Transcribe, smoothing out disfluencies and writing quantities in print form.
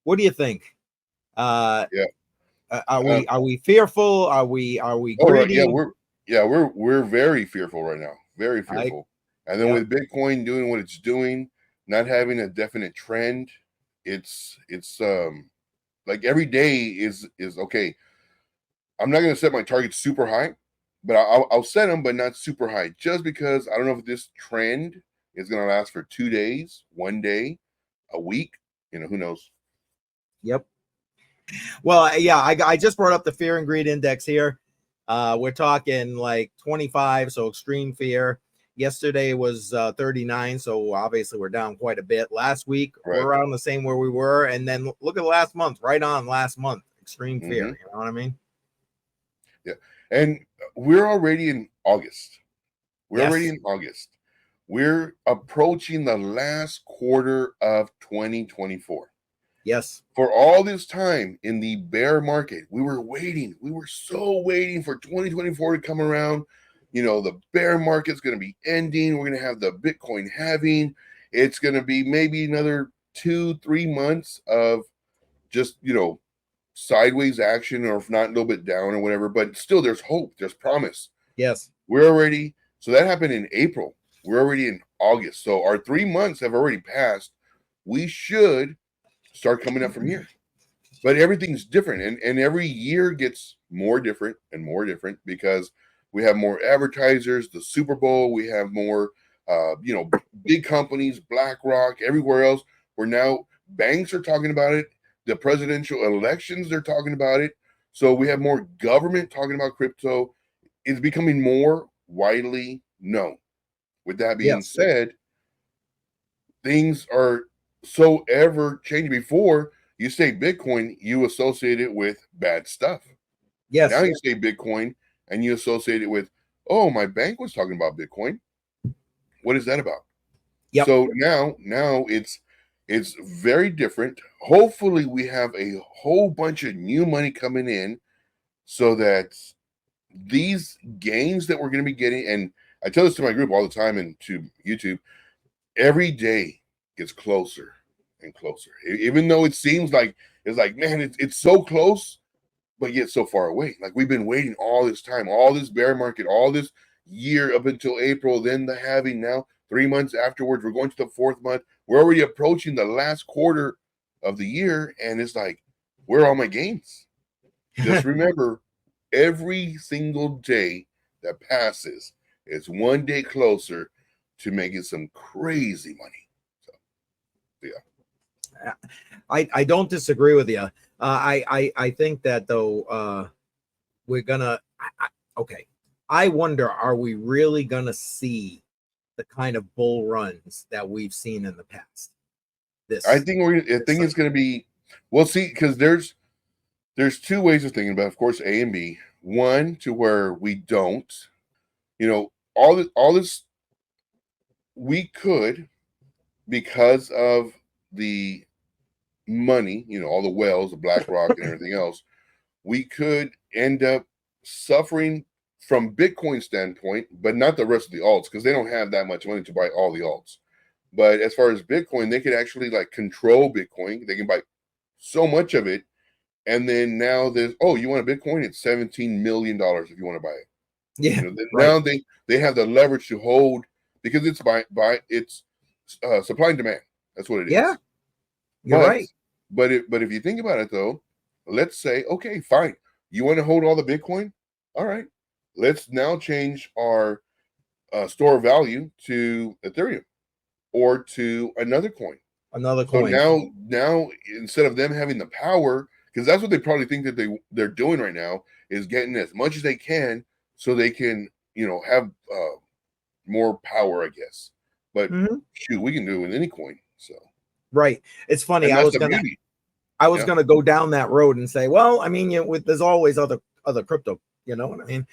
What do you think? Yeah. Are we fearful? Are we Oh, right. greedy? We're very fearful right now. Very fearful. And then Yep. with Bitcoin doing what it's doing, not having a definite trend, it's like every day is okay. I'm not going to set my targets super high, but I'll set them, but not super high, just because I don't know if this trend is going to last for 2 days, 1 day, a week. Who knows? Yep. Well, yeah, I just brought up the fear and greed index here. We're talking like 25, so extreme fear. Yesterday was 39, so obviously we're down quite a bit. Last week, we're around the same where we were. And then look at last month, right on last month, extreme fear. You know what I mean? Yeah. And we're already in August. We're approaching the last quarter of 2024. Yes. For all this time in the bear market, we were waiting. We were so waiting for 2024 to come around. The bear market's going to be ending. We're going to have the Bitcoin halving. It's going to be maybe another 2-3 months of just, sideways action, or if not, a little bit down or whatever. But still, there's hope. There's promise. Yes. So that happened in April. We're already in August. So our 3 months have already passed. We should start coming up from here. But everything's different, and every year gets more different and more different, because we have more advertisers, the Super Bowl, we have more big companies, BlackRock, everywhere else, where now banks are talking about it, the presidential elections, they're talking about it. So we have more government talking about crypto. It's becoming more widely known. With that being said, things are so ever changing. Before, you say Bitcoin, you associate it with bad stuff. Yes. Now you say Bitcoin and you associate it with, oh, my bank was talking about Bitcoin. What is that about? Yep. So now it's very different. Hopefully we have a whole bunch of new money coming in, so that these gains that we're going to be getting, and I tell this to my group all the time and to YouTube, every day gets closer and closer. Even though it seems like man, it's so close, but yet so far away. Like, we've been waiting all this time, all this bear market, all this year up until April, then the halving. Now 3 months afterwards, we're going to the 4th month. We're already approaching the last quarter of the year, and it's like, where are all my gains? Just remember, every single day that passes is 1 day closer to making some crazy money. So, yeah. I don't disagree with you. I think that, though, we're gonna. Okay. I wonder, are we really gonna see the kind of bull runs that we've seen in the past? I think it's going to be. We'll see, because there's 2 ways of thinking about it, of course, A and B. One, to where we don't, all this we could, because of the money, all the whales, the BlackRock and everything else, we could end up suffering from Bitcoin standpoint, but not the rest of the alts, because they don't have that much money to buy all the alts. But as far as Bitcoin, they could actually control Bitcoin. They can buy so much of it. And then now there's, oh, you want a Bitcoin? It's $17 million if you want to buy it. Yeah. Now they have the leverage to hold, because it's by it's supply and demand. That's what it is. Yeah. You're right. But if you think about it, though, let's say, okay, fine. You want to hold all the Bitcoin? All right. Let's now change our store value to Ethereum or to another coin. So now instead of them having the power, because that's what they probably think that they're doing right now, is getting as much as they can so they can, have more power, I guess. But shoot, we can do it with any coin. So right. It's funny. I was gonna go down that road and say, well, I mean, there's always other crypto. You know what I mean?